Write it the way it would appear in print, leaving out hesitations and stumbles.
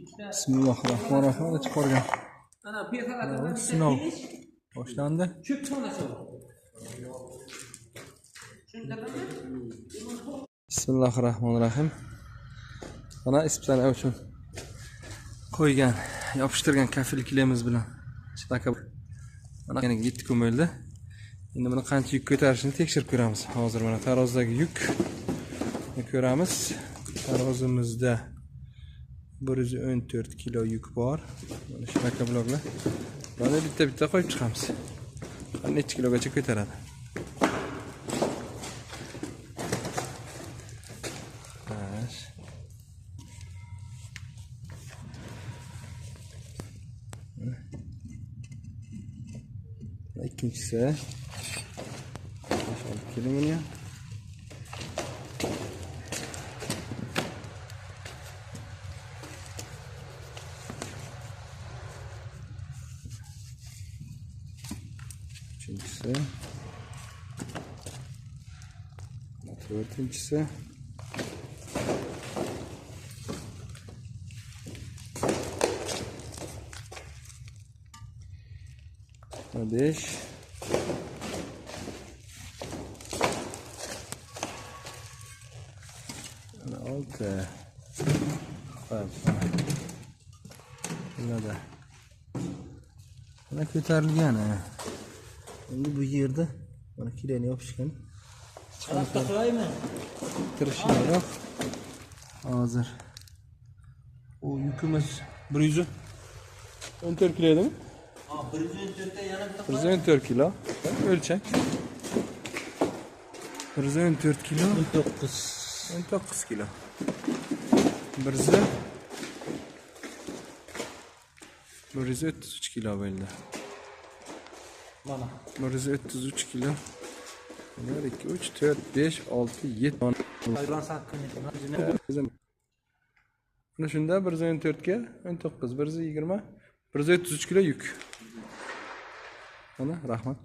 Bismillahirrahmanirrahim. Chiqargan. Ana piyodalardan Sinov boshlandi. cho'p chiqarsa. Bismillahirrahmanirrahim. Mana isitma uchun qo'ygan, yopishtirgan kafilkilamiz bilan chitaka. Mana 7 kun bo'ldi. Endi buni qancha yuk ko'tarishini tekshirib ko'ramiz. Hozir mana tarozidagi yuk ko'ramiz. Tarozimizda 114 kilo yuk bor. Mana shunaqa bloklar. Mana bitta qo'yib chiqamiz. Necha kilogacha ko'taradi? İkincisi aşağıdaki kelimini üçüncüsü dördüncüsü beş altı burada mana ko'tarilgan. Endi bu yerda mana kirani yopishgan. Chiqarib qo'yaymi? Tirishliroq. Hozir o yukimiz 114 kilo edimi? 114 ta yana bitta 114 kilo. O'lchak. 114 kilo. 19 kilo. 133 kilo bo'ldi. mana 133 kilo. 1 2 3 4 5 6 7 hayvon saqqini. Mana shunda 114 ga 19 120 133 kilo yuk. Mana rahmat.